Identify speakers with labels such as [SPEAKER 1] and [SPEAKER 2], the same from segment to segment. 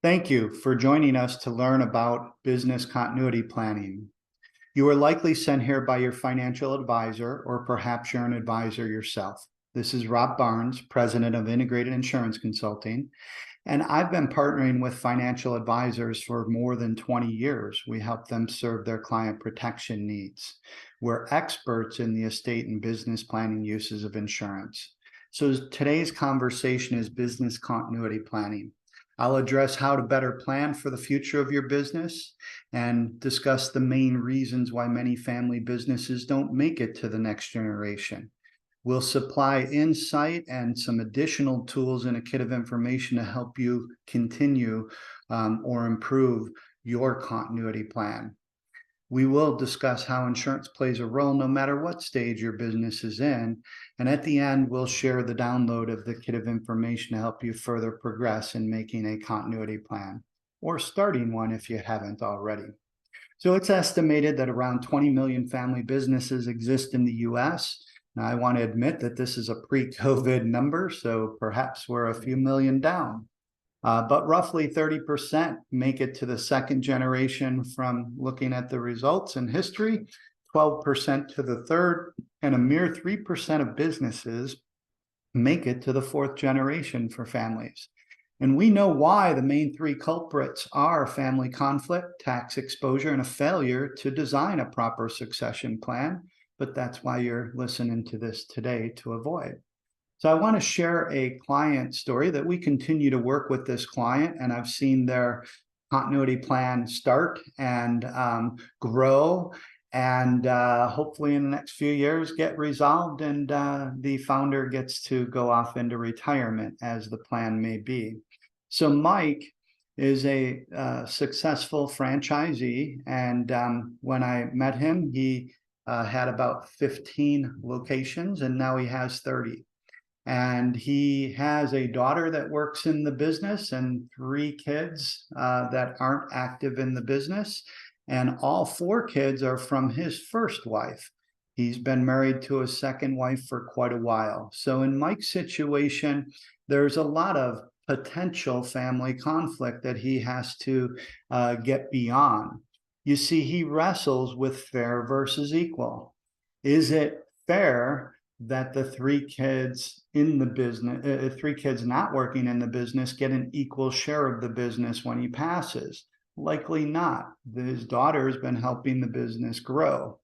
[SPEAKER 1] Thank you for joining us to learn about business continuity planning. You are likely sent here by your financial advisor, or perhaps you're an advisor yourself. This is Rob Barnes, president of Integrated Insurance Consulting, and I've been partnering with financial advisors for more than 20 years. We help them serve their client protection needs. We're experts in the estate and business planning uses of insurance. So today's conversation is business continuity planning. I'll address how to better plan for the future of your business and discuss the main reasons why many family businesses don't make it to the next generation. We'll supply insight and some additional tools in a kit of information to help you continue or improve your continuity plan. We will discuss how insurance plays a role no matter what stage your business is in. And at the end, we'll share the download of the kit of information to help you further progress in making a continuity plan or starting one if you haven't already. So it's estimated that around 20 million family businesses exist in the US. Now, I want to admit that this is a pre-COVID number, so perhaps we're a few million down. But roughly 30% make it to the second generation from looking at the results in history, 12% to the third, and a mere 3% of businesses make it to the fourth generation for families. And we know why. The main three culprits are family conflict, tax exposure, and a failure to design a proper succession plan. But that's why you're listening to this today, to avoid. So I want to share a client story that we continue to work with this client, and I've seen their continuity plan start and grow, and hopefully in the next few years get resolved, and the founder gets to go off into retirement, as the plan may be. So Mike is a successful franchisee, and when I met him, he had about 15 locations, and now he has 30. And he has a daughter that works in the business and 3 kids that aren't active in the business. And all 4 kids are from his first wife. He's been married to a second wife for quite a while. So in Mike's situation, there's a lot of potential family conflict that he has to get beyond. You see, he wrestles with fair versus equal. Is it fair that the 3 kids in the business, 3 kids not working in the business, get an equal share of the business when he passes? Likely not. His daughter has been helping the business grow.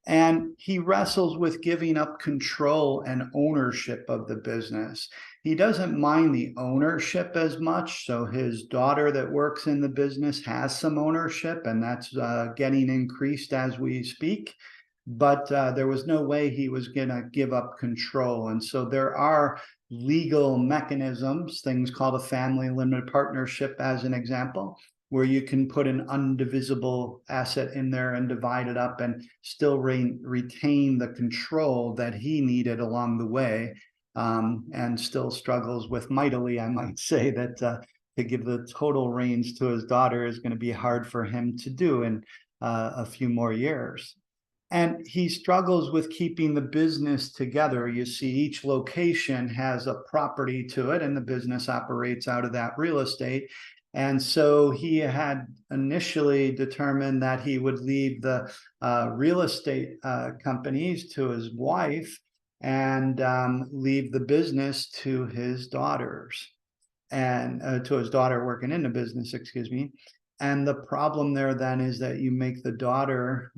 [SPEAKER 1] And he wrestles with giving up control and ownership of the business. He doesn't mind the ownership as much. So his daughter that works in the business has some ownership, and that's getting increased as we speak. But there was no way he was going to give up control. And so there are legal mechanisms, things called a family limited partnership as an example, where you can put an undivisible asset in there and divide it up and still retain the control that he needed along the way, and still struggles with mightily, I might say, that to give the total reins to his daughter is going to be hard for him to do in a few more years. And he struggles with keeping the business together. You see, each location has a property to it, and the business operates out of that real estate. And so he had initially determined that he would leave the real estate companies to his wife and leave the business to his daughters, and to his daughter working in the business, excuse me. And the problem there then is that you make the daughter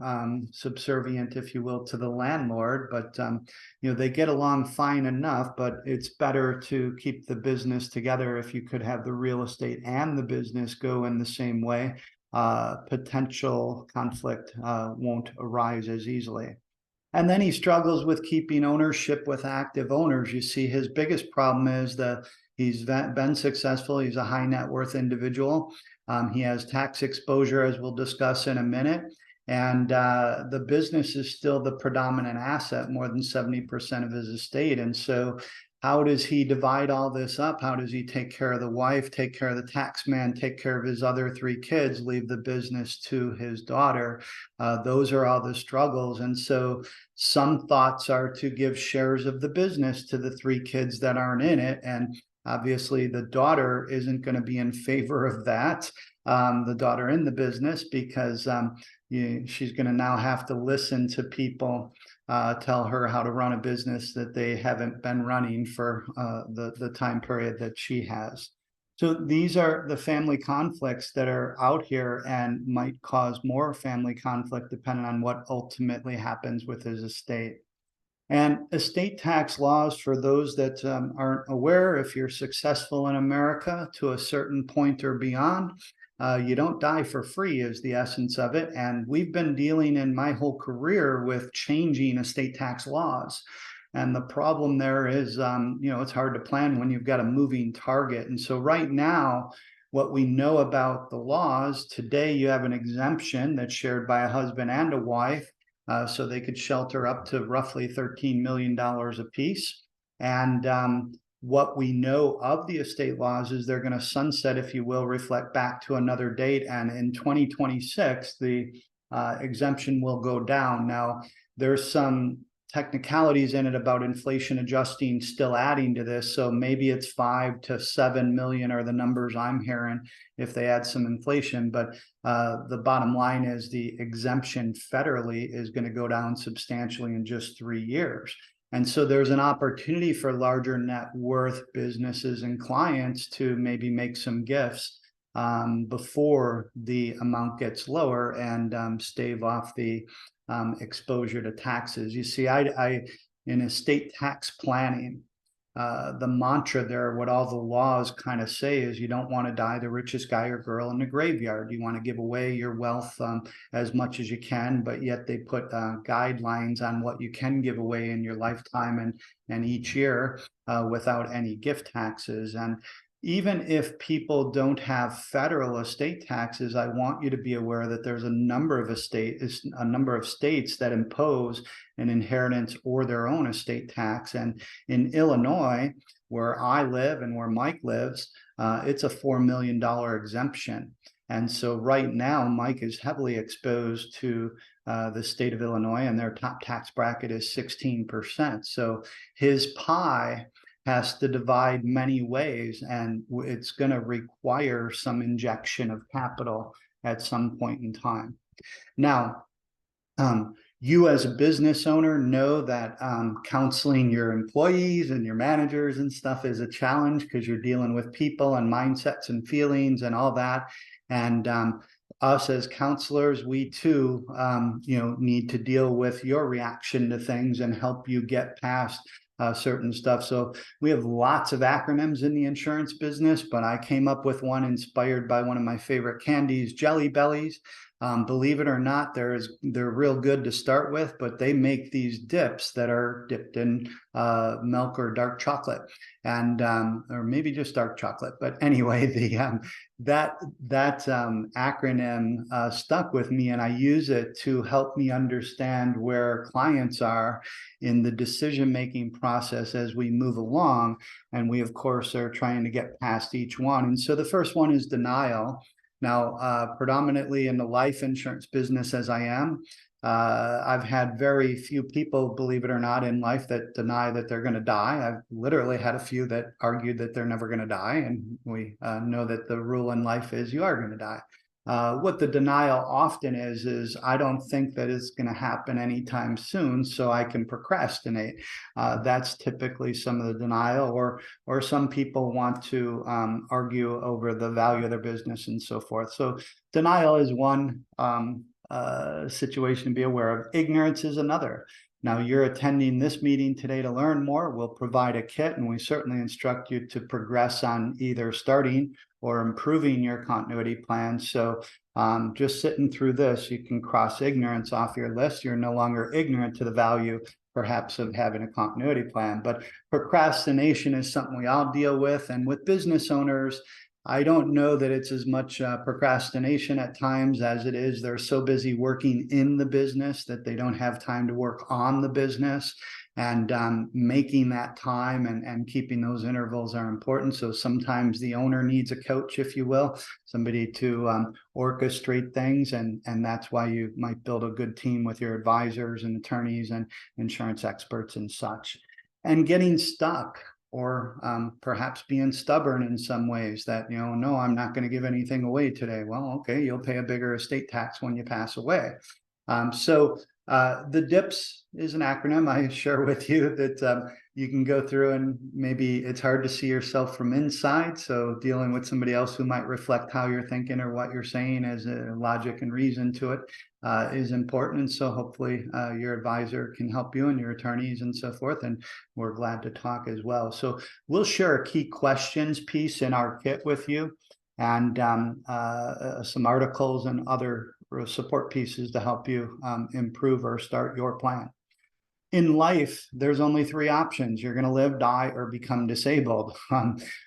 [SPEAKER 1] subservient, if you will, to the landlord. But they get along fine enough, but it's better to keep the business together. If you could have the real estate and the business go in the same way, potential conflict won't arise as easily. And then he struggles with keeping ownership with active owners. You see, his biggest problem is that he's been successful. He's a high net worth individual. He has tax exposure, as we'll discuss in a minute. And the business is still the predominant asset, more than 70% of his estate. And so how does he divide all this up? How does he take care of the wife, take care of the tax man, take care of his other 3 kids, leave the business to his daughter? Those are all the struggles. And so some thoughts are to give shares of the business to the 3 kids that aren't in it, and Obviously, the daughter isn't going to be in favor of that, the daughter in the business, because she's going to now have to listen to people tell her how to run a business that they haven't been running for the time period that she has. So these are the family conflicts that are out here and might cause more family conflict depending on what ultimately happens with his estate. And estate tax laws, for those that aren't aware, if you're successful in America to a certain point or beyond, you don't die for free is the essence of it. And we've been dealing in my whole career with changing estate tax laws. And the problem there is, it's hard to plan when you've got a moving target. And so right now, what we know about the laws, today you have an exemption that's shared by a husband and a wife. So they could shelter up to roughly $13 million apiece. And what we know of the estate laws is they're going to sunset, if you will, reflect back to another date. And in 2026, the exemption will go down. Now, there's some technicalities in it about inflation adjusting still adding to this. So maybe it's 5 to 7 million are the numbers I'm hearing if they add some inflation. But the bottom line is the exemption federally is going to go down substantially in just 3 years. And so there's an opportunity for larger net worth businesses and clients to maybe make some gifts before the amount gets lower and stave off the exposure to taxes. You see, in estate tax planning, the mantra there, what all the laws kind of say is you don't want to die the richest guy or girl in the graveyard. You want to give away your wealth as much as you can, but yet they put guidelines on what you can give away in your lifetime and each year without any gift taxes. And even if people don't have federal estate taxes, I want you to be aware that there's a number of states that impose an inheritance or their own estate tax. And in Illinois, where I live and where Mike lives, it's a $4 million exemption. And so right now, Mike is heavily exposed to the state of Illinois, and their top tax bracket is 16%. So his pie has to divide many ways, and it's going to require some injection of capital at some point in time. Now, you as a business owner know that counseling your employees and your managers and stuff is a challenge because you're dealing with people and mindsets and feelings and all that. And us as counselors, we too, need to deal with your reaction to things and help you get past certain stuff. So we have lots of acronyms in the insurance business, but I came up with one inspired by one of my favorite candies, Jelly Bellies. Believe it or not, they're real good to start with, but they make these dips that are dipped in milk or dark chocolate, and or maybe just dark chocolate. But anyway, that acronym stuck with me, and I use it to help me understand where clients are in the decision-making process as we move along. And we, of course, are trying to get past each one. And so the first one is denial. Now, predominantly in the life insurance business as I am, I've had very few people, believe it or not, in life that deny that they're going to die. I've literally had a few that argued that they're never going to die. And we know that the rule in life is you are going to die. What the denial often is I don't think that it's going to happen anytime soon, so I can procrastinate. That's typically some of the denial, or some people want to argue over the value of their business and so forth. So denial is one situation to be aware of. Ignorance is another. Now, you're attending this meeting today to learn more. We'll provide a kit, and we certainly instruct you to progress on either starting or improving your continuity plan. So just sitting through this, you can cross ignorance off your list. You're no longer ignorant to the value, perhaps, of having a continuity plan. But procrastination is something we all deal with. And with business owners, I don't know that it's as much procrastination at times as it is they're so busy working in the business that they don't have time to work on the business. And making that time and keeping those intervals are important. So sometimes the owner needs a coach, if you will, somebody to orchestrate things. And that's why you might build a good team with your advisors and attorneys and insurance experts and such. And getting stuck. or perhaps being stubborn in some ways that, no, I'm not going to give anything away today. Well, okay, you'll pay a bigger estate tax when you pass away. So the DIPS is an acronym I share with you that you can go through, and maybe it's hard to see yourself from inside. So dealing with somebody else who might reflect how you're thinking or what you're saying as a logic and reason to it is important. And so hopefully your advisor can help you and your attorneys and so forth. And we're glad to talk as well. So we'll share a key questions piece in our kit with you, and some articles and other support pieces to help you improve or start your plan. In life, there's only three options. You're going to live, die, or become disabled.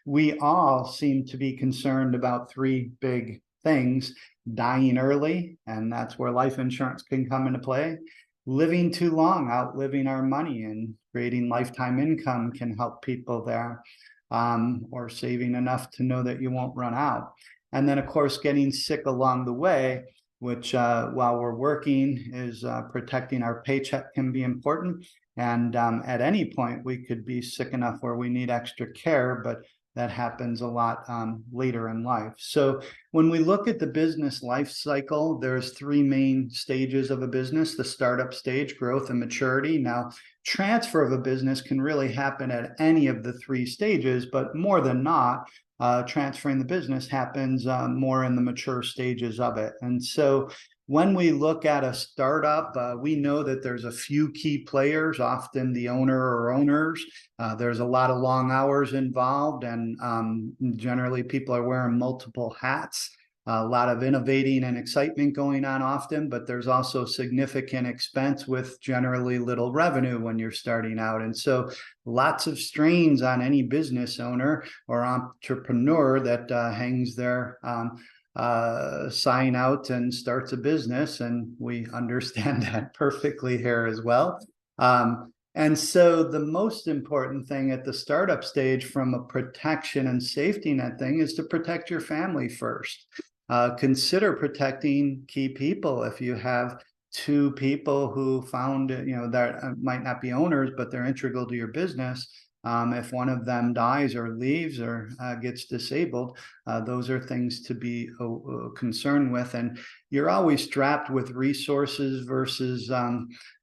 [SPEAKER 1] We all seem to be concerned about three big things: dying early, and that's where life insurance can come into play. Living too long, outliving our money, and creating lifetime income can help people there, or saving enough to know that you won't run out. And then, of course, getting sick along the way, which while we're working is protecting our paycheck, can be important. And at any point, we could be sick enough where we need extra care, but that happens a lot later in life. So when we look at the business life cycle, there's three main stages of a business: the startup stage, growth, and maturity. Now, transfer of a business can really happen at any of the three stages, but more than not, transferring the business happens more in the mature stages of it. And so when we look at a startup, we know that there's a few key players, often the owner or owners. There's a lot of long hours involved, and generally people are wearing multiple hats. A lot of innovating and excitement going on often, but there's also significant expense with generally little revenue when you're starting out. And so lots of strains on any business owner or entrepreneur that hangs their sign out and starts a business. And we understand that perfectly here as well. And so the most important thing at the startup stage from a protection and safety net thing is to protect your family first. Consider protecting key people. If you have two people who found, that might not be owners, but they're integral to your business. If one of them dies or leaves or gets disabled, those are things to be concerned with. And you're always strapped with resources versus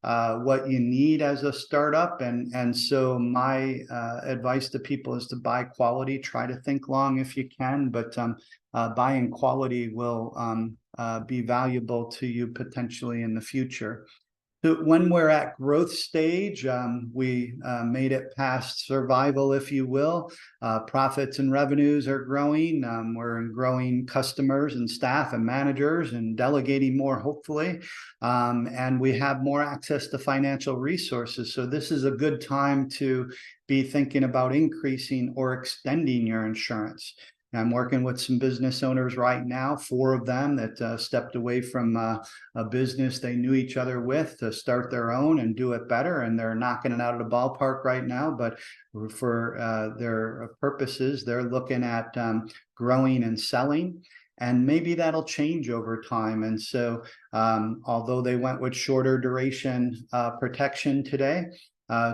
[SPEAKER 1] what you need as a startup. And so my advice to people is to buy quality. Try to think long if you can, but buying quality will be valuable to you potentially in the future. So when we're at growth stage, we made it past survival, if you will. Profits and revenues are growing. We're growing customers and staff and managers and delegating more, hopefully. And we have more access to financial resources. So this is a good time to be thinking about increasing or extending your insurance. I'm working with some business owners right now, 4 of them that stepped away from a business they knew each other with to start their own and do it better. And they're knocking it out of the ballpark right now. But for their purposes, they're looking at growing and selling. And maybe that'll change over time. And so although they went with shorter duration protection today,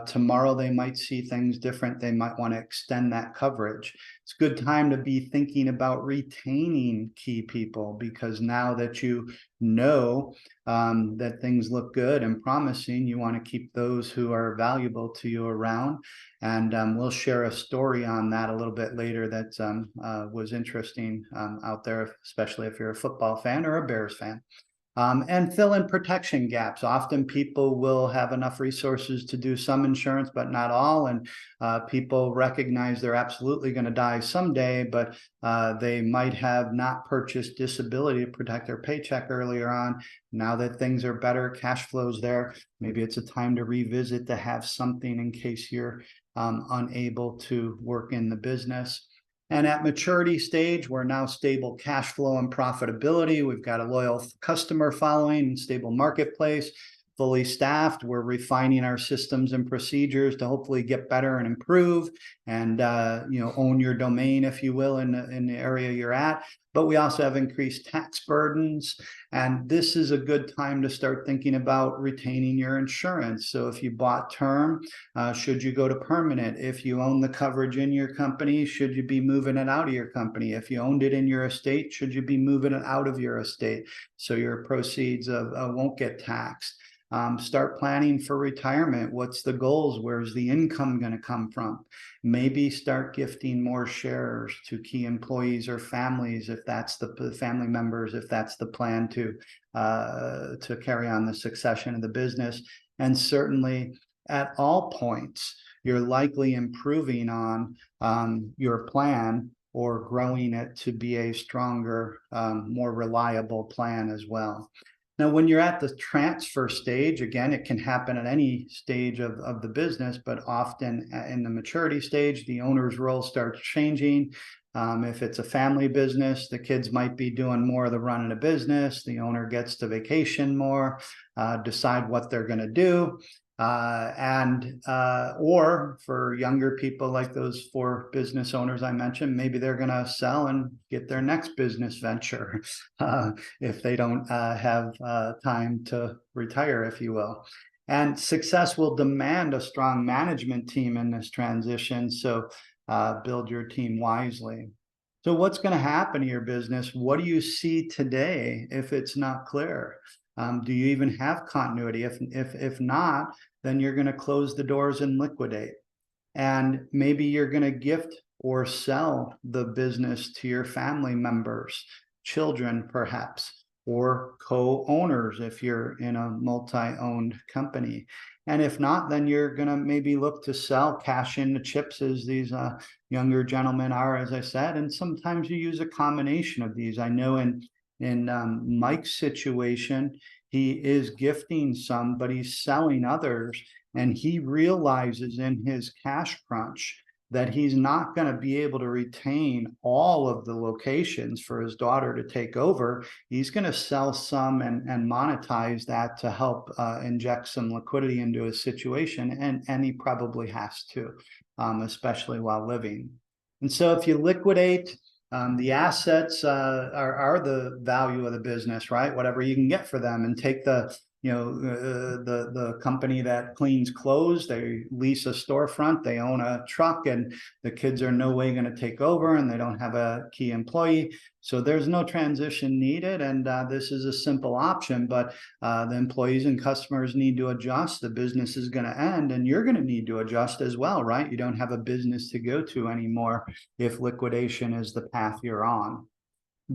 [SPEAKER 1] tomorrow they might see things different. They might want to extend that coverage. It's a good time to be thinking about retaining key people, because now that you know that things look good and promising, you want to keep those who are valuable to you around. And we'll share a story on that a little bit later that was interesting out there, especially if you're a football fan or a Bears fan. And fill in protection gaps. Often people will have enough resources to do some insurance, but not all. And people recognize they're absolutely going to die someday, but they might have not purchased disability to protect their paycheck earlier on. Now that things are better, cash flows there, maybe it's a time to revisit to have something in case you're unable to work in the business. And at maturity stage, we're now stable cash flow and profitability. We've got a loyal customer following and stable marketplace. fully staffed. We're refining our systems and procedures to hopefully get better and improve and, own your domain, if you will, in the area you're at. But we also have increased tax burdens. And this is a good time to start thinking about retaining your insurance. So if you bought term, should you go to permanent? If you own the coverage in your company, should you be moving it out of your company? If you owned it in your estate, should you be moving it out of your estate so your proceeds won't get taxed? Start planning for retirement. What's the goals? Where's the income going to come from? Maybe start gifting more shares to key employees or families, if that's the family members, if that's the plan to carry on the succession of the business. And certainly at all points, you're likely improving on your plan or growing it to be a stronger, more reliable plan as well. Now, when you're at the transfer stage, again, it can happen at any stage of the business, but often in the maturity stage, the owner's role starts changing. If it's a family business, the kids might be doing more of the running of business. The owner gets to vacation more, decide what they're going to do. Or for younger people like those 4 business owners I mentioned, maybe they're going to sell and get their next business venture if they don't have time to retire, if you will. And success will demand a strong management team in this transition. So build your team wisely. So what's going to happen to your business? What do you see today if it's not clear? Do you even have continuity? If not, then you're going to close the doors and liquidate. And maybe you're going to gift or sell the business to your family members, children perhaps, or co-owners if you're in a multi-owned company. And if not, then you're going to maybe look to sell, cash in the chips, as these younger gentlemen are, as I said. And sometimes you use a combination of these. I know in Mike's situation, he is gifting some, but he's selling others. And he realizes in his cash crunch that he's not going to be able to retain all of the locations for his daughter to take over. He's going to sell some and monetize that to help inject some liquidity into his situation. And he probably has to, especially while living. And so if you liquidate, the assets are the value of the business, right? Whatever you can get for them, and take the company that cleans clothes. They lease a storefront, they own a truck, and the kids are no way going to take over, and they don't have a key employee. So there's no transition needed, and this is a simple option, but the employees and customers need to adjust. The business is going to end, and you're going to need to adjust as well, right? You don't have a business to go to anymore if liquidation is the path you're on.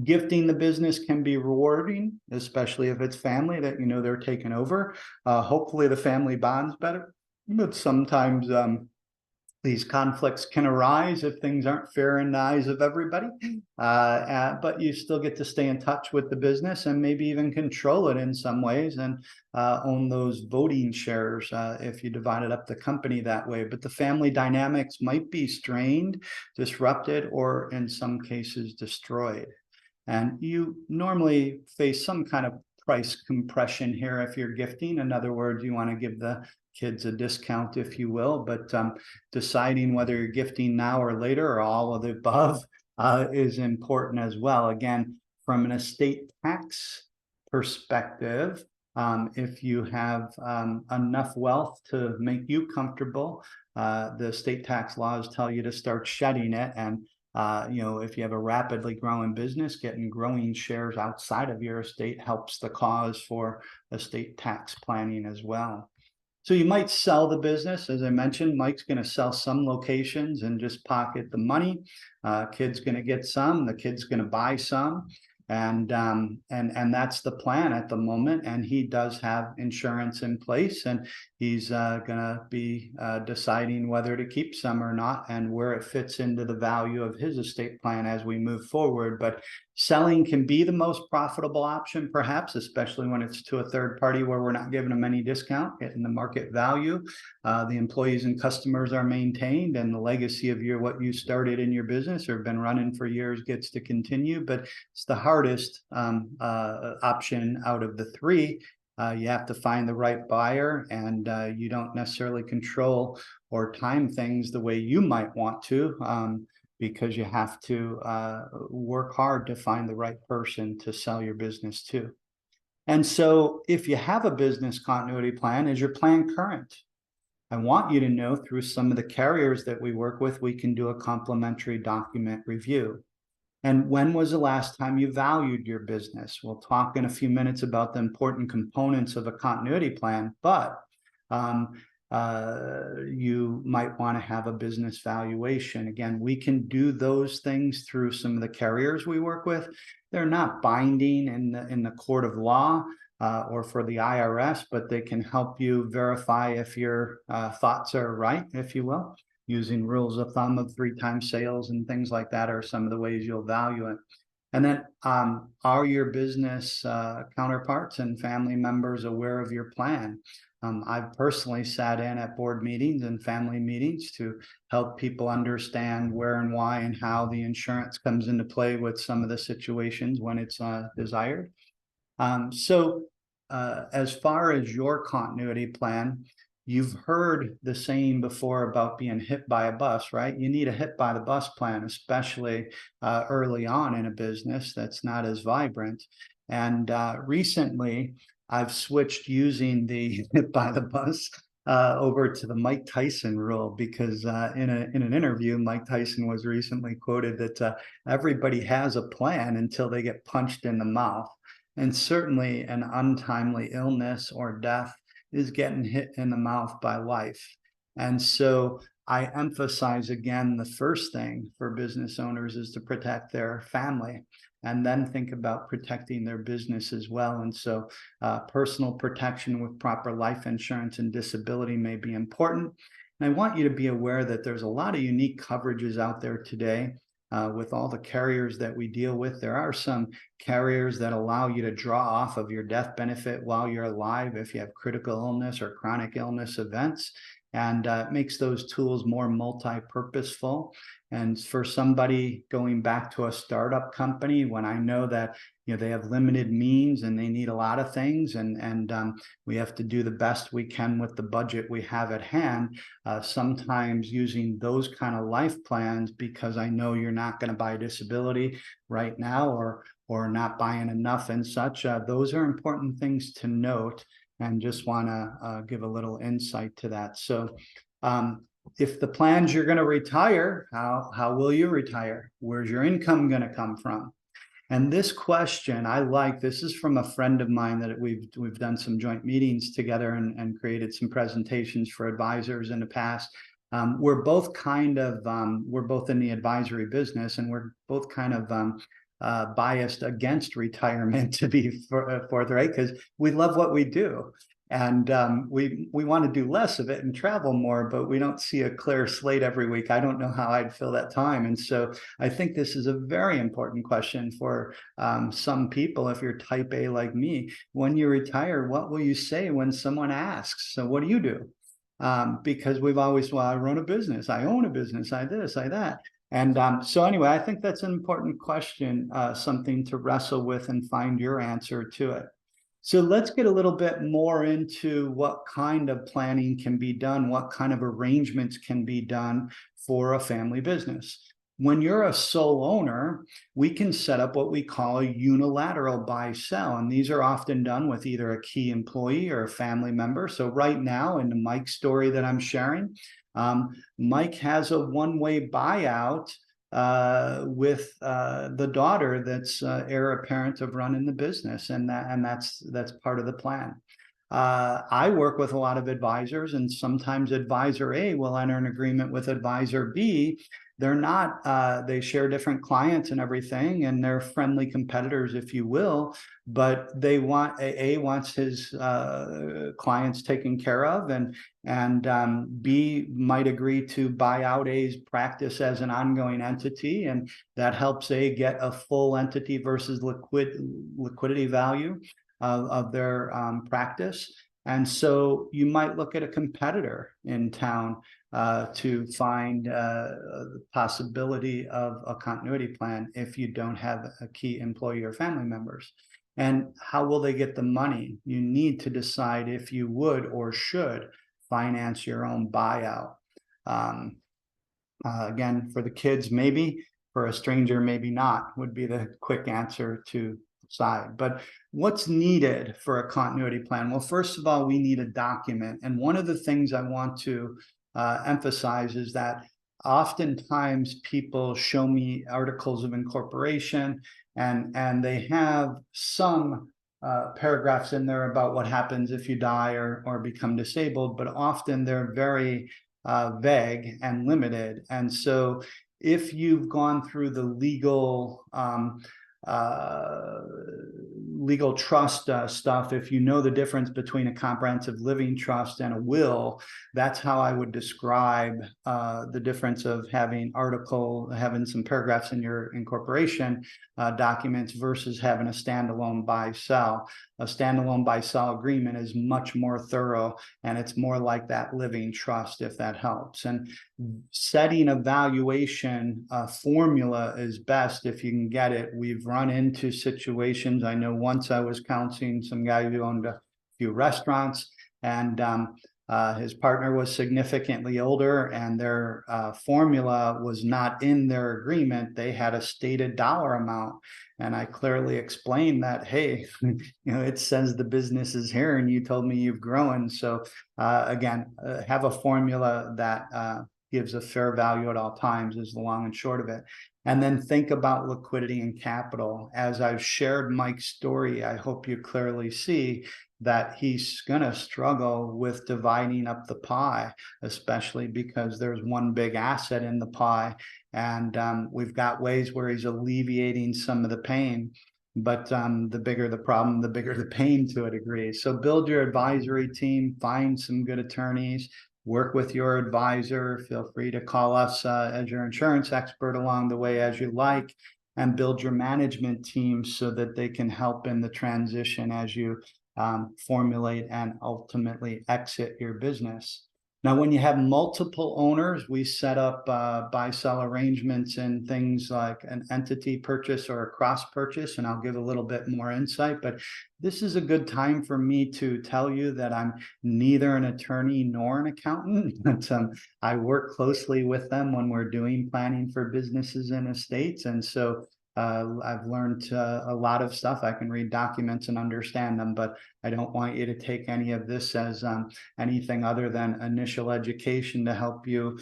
[SPEAKER 1] Gifting the business can be rewarding, especially if it's family that they're taking over. Hopefully the family bond's better, but sometimes these conflicts can arise if things aren't fair in the eyes of everybody. But you still get to stay in touch with the business and maybe even control it in some ways, and own those voting shares if you divided up the company that way. But the family dynamics might be strained, disrupted, or in some cases destroyed. And you normally face some kind of price compression here if you're gifting. In other words, you want to give the kids a discount, if you will, but deciding whether you're gifting now or later or all of the above is important as well. Again, from an estate tax perspective, if you have enough wealth to make you comfortable, the estate tax laws tell you to start shedding it. And if you have a rapidly growing business, getting growing shares outside of your estate helps the cause for estate tax planning as well. So you might sell the business. As I mentioned, Mike's going to sell some locations and just pocket the money. Kid's going to get some, the kid's going to buy some. And that's the plan at the moment. And he does have insurance in place, and he's going to be deciding whether to keep some or not, and where it fits into the value of his estate plan as we move forward. But selling can be the most profitable option, perhaps, especially when it's to a third party where we're not giving them any discount, getting the market value. The employees and customers are maintained, and the legacy of what you started in your business or been running for years gets to continue. But it's the hardest option out of the 3. You have to find the right buyer, and you don't necessarily control or time things the way you might want to, because you have to work hard to find the right person to sell your business to. And so if you have a business continuity plan, is your plan current? I want you to know through some of the carriers that we work with, we can do a complimentary document review. And when was the last time you valued your business? We'll talk in a few minutes about the important components of a continuity plan, but you might want to have a business valuation. Again, we can do those things through some of the carriers we work with. They're not binding in the court of law or for the IRS, but they can help you verify if your thoughts are right, if you will, using rules of thumb of 3 times sales and things like that are some of the ways you'll value it. And then are your business counterparts and family members aware of your plan? I've personally sat in at board meetings and family meetings to help people understand where and why and how the insurance comes into play with some of the situations when it's desired. As far as your continuity plan, you've heard the saying before about being hit by a bus, right? You need a hit by the bus plan, especially early on in a business that's not as vibrant. And recently, I've switched using the hit by the bus over to the Mike Tyson rule, because in an interview, Mike Tyson was recently quoted that everybody has a plan until they get punched in the mouth. And certainly an untimely illness or death is getting hit in the mouth by life. And so I emphasize again, the first thing for business owners is to protect their family, and then think about protecting their business as well. And so personal protection with proper life insurance and disability may be important. And I want you to be aware that there's a lot of unique coverages out there today. With all the carriers that we deal with, there are some carriers that allow you to draw off of your death benefit while you're alive if you have critical illness or chronic illness events, and it makes those tools more multi-purposeful. And for somebody going back to a startup company, when I know that they have limited means and they need a lot of things, and we have to do the best we can with the budget we have at hand, sometimes using those kind of life plans, because I know you're not going to buy disability right now or not buying enough and such. Those are important things to note, and just want to give a little insight to that. So if the plans you're going to retire, how will you retire? Where's your income going to come from? And this question I like. This is from a friend of mine that we've done some joint meetings together and created some presentations for advisors in the past. We're both in the advisory business, and we're both kind of biased against retirement, to be forthright, because we love what we do. And we want to do less of it and travel more, but we don't see a clear slate every week. I don't know how I'd fill that time. And so I think this is a very important question for some people. If you're type A like me, when you retire, what will you say when someone asks? So what do you do? Because we've always, well, I run a business, I own a business, I this, I that. And so anyway, I think that's an important question, something to wrestle with and find your answer to it. So let's get a little bit more into what kind of planning can be done, what kind of arrangements can be done for a family business. When you're a sole owner, we can set up what we call a unilateral buy-sell, and these are often done with either a key employee or a family member. So right now, in the Mike story that I'm sharing, Mike has a one-way buyout with the daughter that's heir apparent of running the business, and that's part of the plan. I work with a lot of advisors, and sometimes advisor A will enter an agreement with advisor B. They're not, they share different clients and everything, and they're friendly competitors, if you will, but they want, A wants his clients taken care of, and B might agree to buy out A's practice as an ongoing entity, and that helps A get a full entity versus liquidity value of their practice. And so you might look at a competitor in town to find the possibility of a continuity plan if you don't have a key employee or family members. And how will they get the money? You need to decide if you would or should finance your own buyout. Again, for the kids, maybe. For a stranger, maybe not, would be the quick answer to decide. But what's needed for a continuity plan? Well, first of all, we need a document. And one of the things I want to emphasize is that oftentimes people show me articles of incorporation, and they have some paragraphs in there about what happens if you die or become disabled, but often they're very vague and limited. And so if you've gone through the legal legal trust stuff, if you know the difference between a comprehensive living trust and a will, that's how I would describe the difference of having some paragraphs in your incorporation documents versus having a standalone buy-sell. A standalone buy-sell agreement is much more thorough, and it's more like that living trust, if that helps. And setting a valuation formula is best if you can get it. We've run into situations. I know once I was counseling some guy who owned a few restaurants, and his partner was significantly older, and their formula was not in their agreement. They had a stated dollar amount. And I clearly explained that, hey, it says the business is here and you told me you've grown. So again, have a formula that gives a fair value at all times is the long and short of it. And then think about liquidity and capital. As I've shared Mike's story, I hope you clearly see that he's going to struggle with dividing up the pie, especially because there's one big asset in the pie. And we've got ways where he's alleviating some of the pain. But the bigger the problem, the bigger the pain to a degree. So build your advisory team, find some good attorneys, work with your advisor. Feel free to call us as your insurance expert along the way as you like, and build your management team so that they can help in the transition as you formulate and ultimately exit your business. Now, when you have multiple owners, we set up buy-sell arrangements and things like an entity purchase or a cross purchase, and I'll give a little bit more insight. But this is a good time for me to tell you that I'm neither an attorney nor an accountant, but I work closely with them when we're doing planning for businesses and estates. And so I've learned a lot of stuff. I can read documents and understand them, but I don't want you to take any of this as anything other than initial education to help you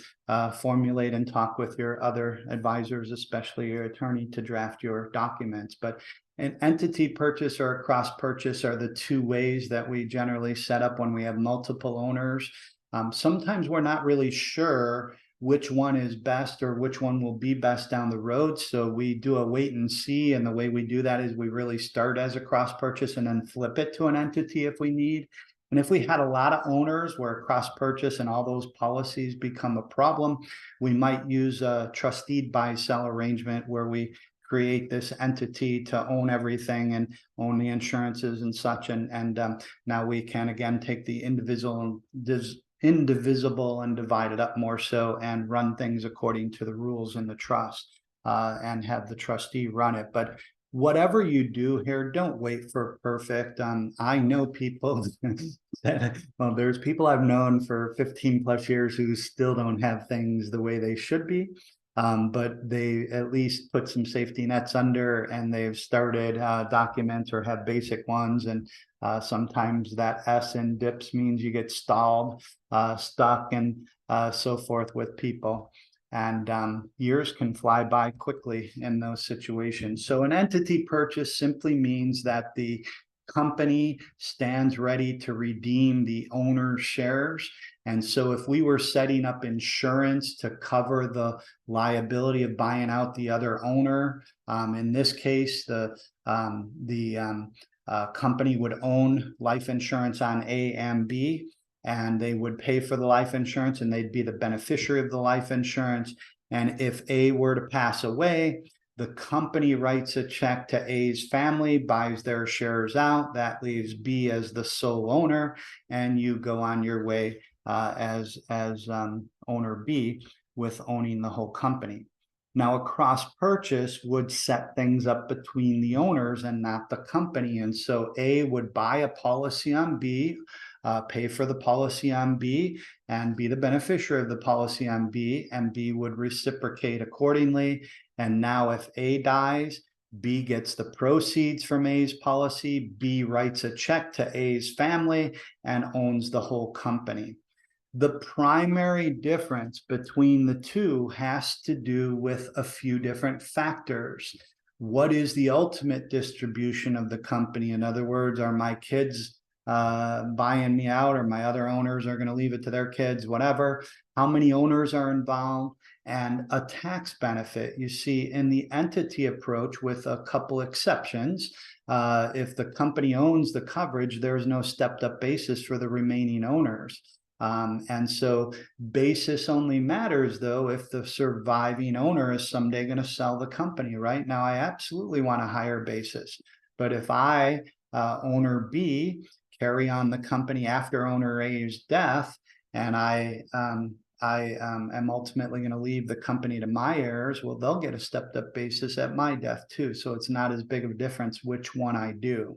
[SPEAKER 1] formulate and talk with your other advisors, especially your attorney, to draft your documents. But an entity purchase or a cross purchase are the two ways that we generally set up when we have multiple owners. Sometimes we're not really sure which one is best or which one will be best down the road. So we do a wait and see. And the way we do that is we really start as a cross purchase and then flip it to an entity if we need. And if we had a lot of owners where a cross purchase and all those policies become a problem, we might use a trustee buy-sell arrangement where we create this entity to own everything and own the insurances and such. And now we can, again, take the indivisible and divide it up more so and run things according to the rules in the trust and have the trustee run it. But whatever you do here, don't wait for perfect. I know people that, well, there's people I've known for 15 plus years who still don't have things the way they should be. But they at least put some safety nets under, and they've started documents or have basic ones. And sometimes that S in dips means you get stalled, stuck, and so forth with people. And years can fly by quickly in those situations. So an entity purchase simply means that the company stands ready to redeem the owner's shares. And so if we were setting up insurance to cover the liability of buying out the other owner, in this case, the company would own life insurance on A and B, and they would pay for the life insurance, and they'd be the beneficiary of the life insurance. And if A were to pass away, the company writes a check to A's family, buys their shares out. That leaves B as the sole owner, and you go on your way as owner B with owning the whole company. Now, a cross purchase would set things up between the owners and not the company. And so A would buy a policy on B, pay for the policy on B, and be the beneficiary of the policy on B, and B would reciprocate accordingly. And now if A dies, B gets the proceeds from A's policy, B writes a check to A's family and owns the whole company. The primary difference between the two has to do with a few different factors. What is the ultimate distribution of the company? In other words, are my kids buying me out, or my other owners are going to leave it to their kids, whatever? How many owners are involved? And a tax benefit. You see, in the entity approach, with a couple exceptions, if the company owns the coverage, there's no stepped up basis for the remaining owners. And so basis only matters, though, if the surviving owner is someday going to sell the company. Right now, I absolutely want a higher basis. But if I, owner B, carry on the company after owner A's death, and I am ultimately going to leave the company to my heirs, well, they'll get a stepped up basis at my death too. So it's not as big of a difference which one I do.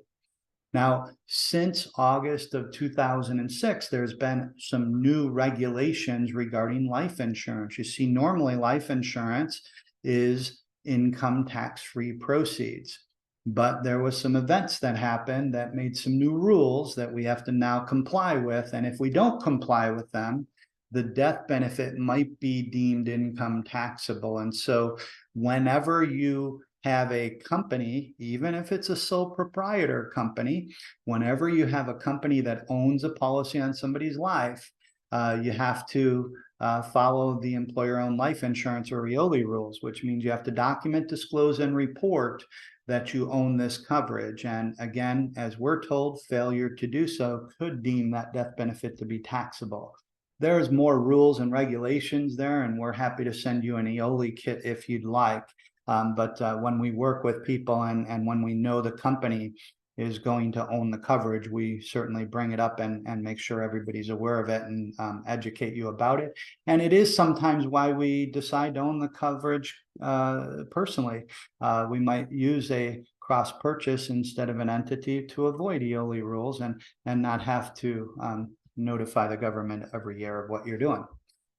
[SPEAKER 1] Now, since August of 2006, there's been some new regulations regarding life insurance. You see, normally life insurance is income tax-free proceeds, but there was some events that happened that made some new rules that we have to now comply with. And if we don't comply with them, the death benefit might be deemed income taxable. And so whenever you have a company, even if it's a sole proprietor company, whenever you have a company that owns a policy on somebody's life, you have to follow the employer-owned life insurance, or EOLI rules, which means you have to document, disclose, and report that you own this coverage. And again, as we're told, failure to do so could deem that death benefit to be taxable. There's more rules and regulations there, and we're happy to send you an EOLI kit if you'd like. But when we work with people and when we know the company is going to own the coverage, we certainly bring it up and make sure everybody's aware of it and educate you about it. And it is sometimes why we decide to own the coverage personally. We might use a cross purchase instead of an entity to avoid EOLI rules and not have to notify the government every year of what you're doing.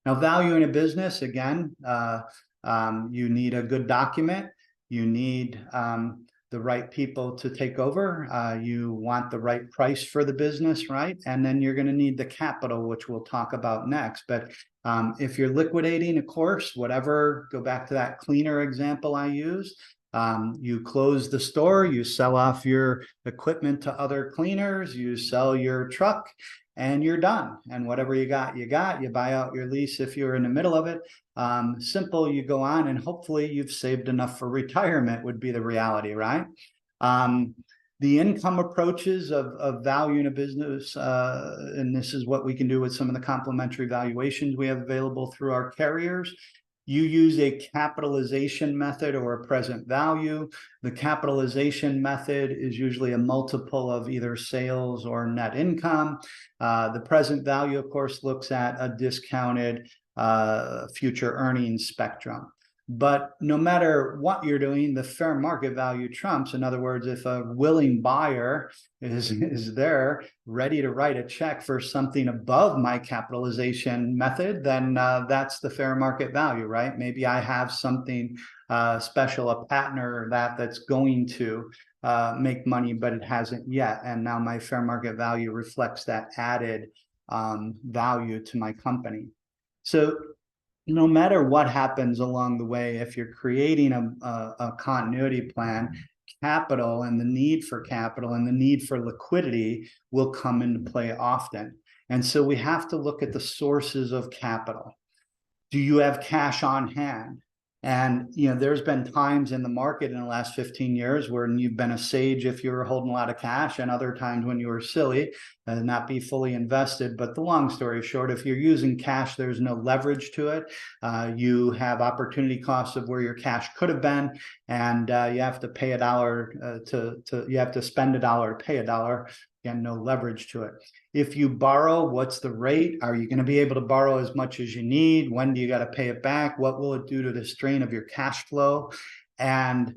[SPEAKER 1] Now, value in a business, again, you need a good document. You need the right people to take over. You want the right price for the business, right? And then you're going to need the capital, which we'll talk about next. But if you're liquidating, of course, whatever, go back to that cleaner example I used. You close the store, you sell off your equipment to other cleaners, you sell your truck, and you're done. And whatever you got, you buy out your lease if you're in the middle of it. Simple, you go on, and hopefully you've saved enough for retirement would be the reality, right? The income approaches of value in a business, and this is what we can do with some of the complementary valuations we have available through our carriers. You use a capitalization method or a present value. The capitalization method is usually a multiple of either sales or net income. The present value, of course, looks at a discounted future earnings spectrum. But no matter what you're doing, the fair market value trumps. In other words, if a willing buyer is there ready to write a check for something above my capitalization method, then that's the fair market value, right? Maybe I have something special, a patent or that's going to make money, but it hasn't yet. And now my fair market value reflects that added value to my company. So no matter what happens along the way, if you're creating a continuity plan, capital and the need for capital and the need for liquidity will come into play often. And so we have to look at the sources of capital. Do you have cash on hand? And, you know, there's been times in the market in the last 15 years where you've been a sage if you were holding a lot of cash, and other times when you were silly and not be fully invested. But the long story short, if you're using cash, there's no leverage to it. You have opportunity costs of where your cash could have been, and you have to pay $1 you have to spend $1 to pay $1. Again, no leverage to it. If you borrow, what's the rate? Are you going to be able to borrow as much as you need? When do you got to pay it back? What will it do to the strain of your cash flow? And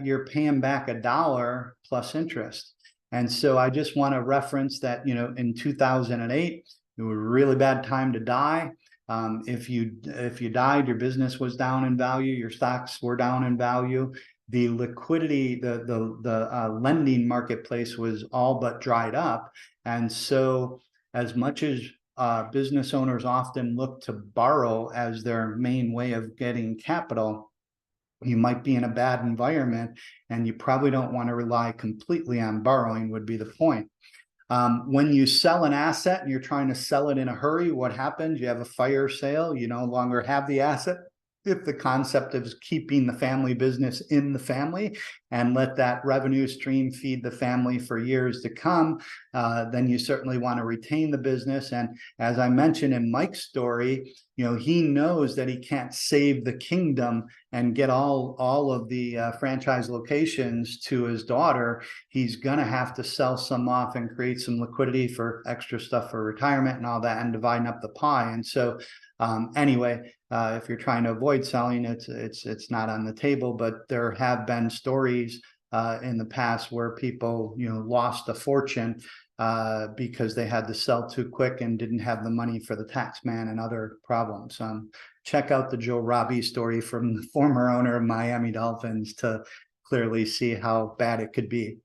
[SPEAKER 1] you're paying back $1 plus interest. And so I just want to reference that, in 2008, it was a really bad time to die. If you died, your business was down in value, your stocks were down in value. The liquidity, the lending marketplace was all but dried up. And so as much as business owners often look to borrow as their main way of getting capital, you might be in a bad environment and you probably don't want to rely completely on borrowing, would be the point. When you sell an asset and you're trying to sell it in a hurry, what happens? You have a fire sale, you no longer have the asset. If the concept is keeping the family business in the family and let that revenue stream feed the family for years to come, then you certainly want to retain the business. And as I mentioned in Mike's story, he knows that he can't save the kingdom and get all of the franchise locations to his daughter. He's going to have to sell some off and create some liquidity for extra stuff for retirement and all that, and dividing up the pie. And so anyway, if you're trying to avoid selling, it's not on the table, but there have been stories in the past where people lost a fortune because they had to sell too quick and didn't have the money for the tax man and other problems. Check out the Joe Robbie story from the former owner of Miami Dolphins to clearly see how bad it could be.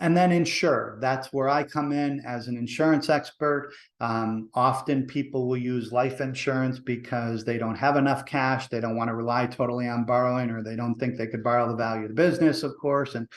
[SPEAKER 1] And then insure. That's where I come in as an insurance expert. Often people will use life insurance because they don't have enough cash. They don't want to rely totally on borrowing, or they don't think they could borrow the value of the business, of course, and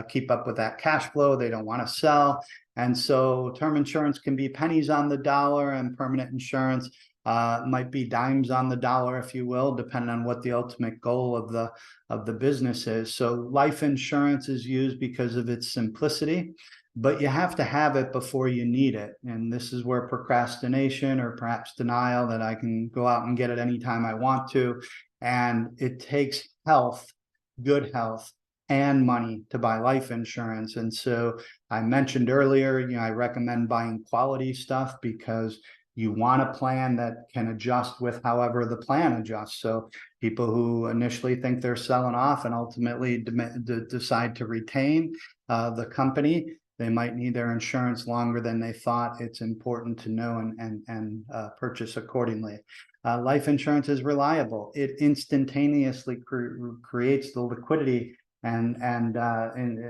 [SPEAKER 1] keep up with that cash flow. They don't want to sell. And so term insurance can be pennies on the dollar, and permanent insurance might be dimes on the dollar, if you will, depending on what the ultimate goal of the business is. So life insurance is used because of its simplicity, but you have to have it before you need it. And this is where procrastination, or perhaps denial, that I can go out and get it anytime I want to. And it takes health, good health, and money to buy life insurance. And so I mentioned earlier, I recommend buying quality stuff because you want a plan that can adjust with however the plan adjusts. So people who initially think they're selling off and ultimately decide to retain the company, they might need their insurance longer than they thought. It's important to know and purchase accordingly. Life insurance is reliable. It instantaneously creates the liquidity and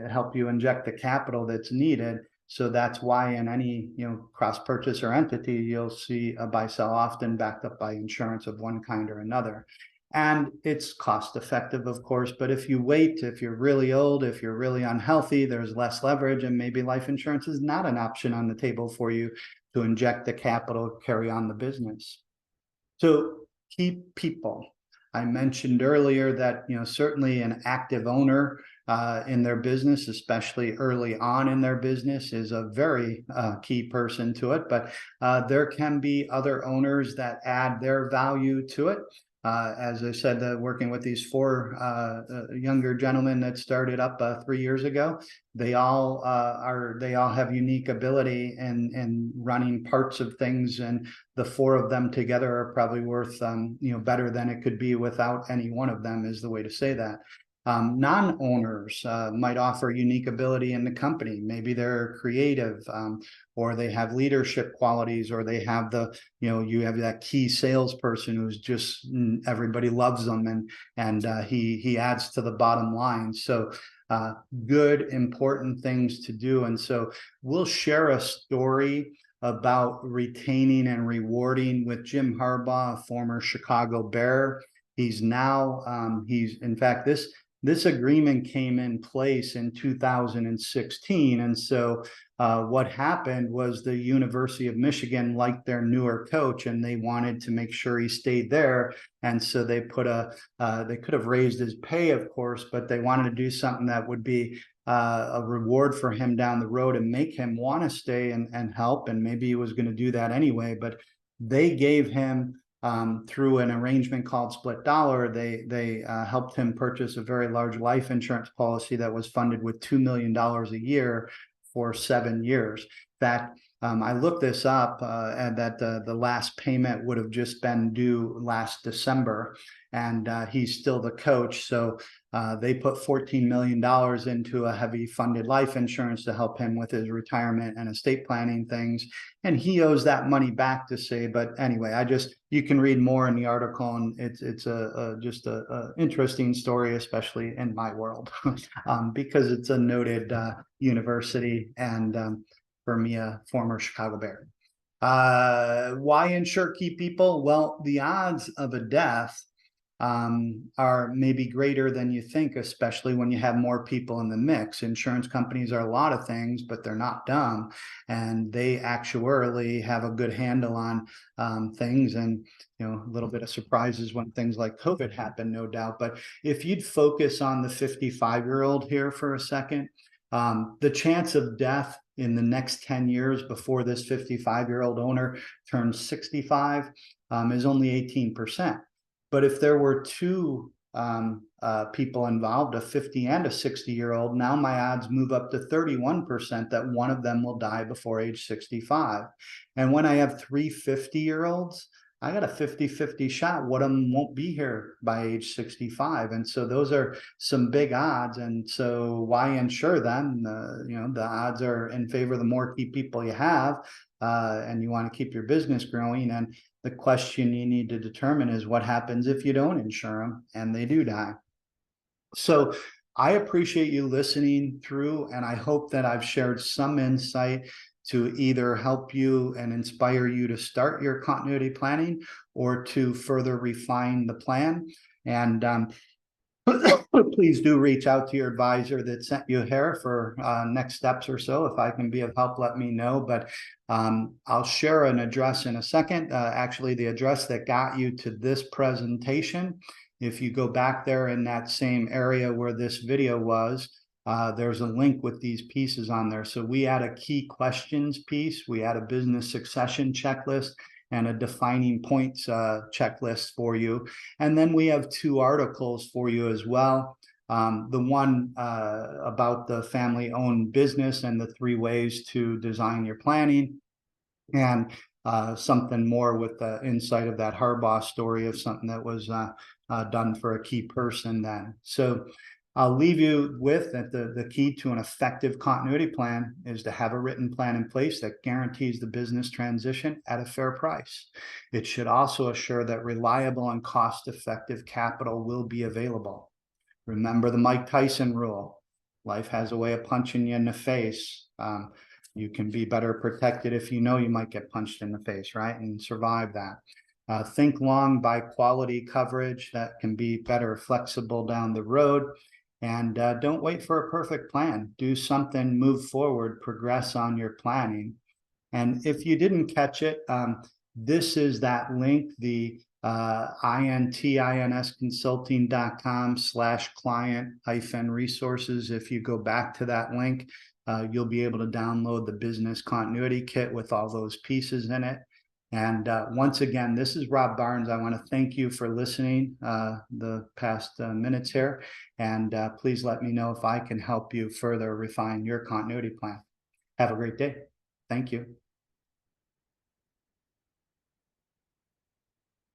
[SPEAKER 1] help you inject the capital that's needed. So that's why in any cross purchase or entity, you'll see a buy sell often backed up by insurance of one kind or another. And it's cost effective, of course, but if you wait, if you're really old, if you're really unhealthy, there's less leverage, and maybe life insurance is not an option on the table for you to inject the capital, carry on the business. So keep people. I mentioned earlier that certainly an active owner in their business, especially early on in their business, is a very key person to it. But there can be other owners that add their value to it. As I said, working with these 4 younger gentlemen that started up 3 years ago, they all have unique ability in running parts of things, and the 4 of them together are probably worth better than it could be without any one of them, is the way to say that. Non-owners might offer unique ability in the company. Maybe they're creative, or they have leadership qualities, or they have you have that key salesperson who's just, everybody loves them, and he adds to the bottom line. So good, important things to do. And so we'll share a story about retaining and rewarding with Jim Harbaugh, a former Chicago Bear. He's now, in fact, this agreement came in place in 2016. And so what happened was the University of Michigan liked their newer coach, and they wanted to make sure he stayed there. And so they they could have raised his pay, of course, but they wanted to do something that would be a reward for him down the road and make him want to stay and help. And maybe he was going to do that anyway, but they gave him, through an arrangement called Split Dollar, they helped him purchase a very large life insurance policy that was funded with $2 million a year for 7 years. That I looked this up, and that the last payment would have just been due last December, and he's still the coach. So they put $14 million into a heavy funded life insurance to help him with his retirement and estate planning things. And he owes that money back to say, but anyway, you can read more in the article, and it's just a interesting story, especially in my world, because it's a noted university, and for me, a former Chicago Bear. Why insure key people? Well, the odds of a death are maybe greater than you think, especially when you have more people in the mix. Insurance companies are a lot of things, but they're not dumb, and they actuarially have a good handle on things. And a little bit of surprises when things like COVID happen, no doubt. But if you'd focus on the 55-year-old here for a second, the chance of death in the next 10 years before this 55-year-old owner turns 65 is only 18%. But if there were two people involved, a 50 and a 60-year-old, now my odds move up to 31% that one of them will die before age 65. And when I have three 50-year-olds, I got a 50-50 shot. One of them won't be here by age 65. And so those are some big odds. And so why insure them? The odds are in favor of the more key people you have, and you want to keep your business growing. And the question you need to determine is what happens if you don't insure them and they do die. So I appreciate you listening through, and I hope that I've shared some insight to either help you and inspire you to start your continuity planning or to further refine the plan. And please do reach out to your advisor that sent you here for next steps or so. If I can be of help, let me know. But I'll share an address in a second. Actually, the address that got you to this presentation, if you go back there in that same area where this video was, there's a link with these pieces on there. So we add a key questions piece, we add a business succession checklist, and a defining points checklist for you. And then we have 2 articles for you as well. The one about the family-owned business and the 3 ways to design your planning, and something more with the insight of that Harbaugh story of something that was done for a key person then. So I'll leave you with that the key to an effective continuity plan is to have a written plan in place that guarantees the business transition at a fair price. It should also assure that reliable and cost-effective capital will be available. Remember the Mike Tyson rule. Life has a way of punching you in the face. You can be better protected if you know you might get punched in the face, right? And survive that. Think long, buy quality coverage that can be better flexible down the road. And don't wait for a perfect plan. Do something, move forward, progress on your planning. And if you didn't catch it, this is that link, the intinsconsulting.com/client-resources. If you go back to that link, you'll be able to download the business continuity kit with all those pieces in it. And once again, this is Rob Barnes. I want to thank you for listening the past minutes here. And please let me know if I can help you further refine your continuity plan. Have a great day. Thank you.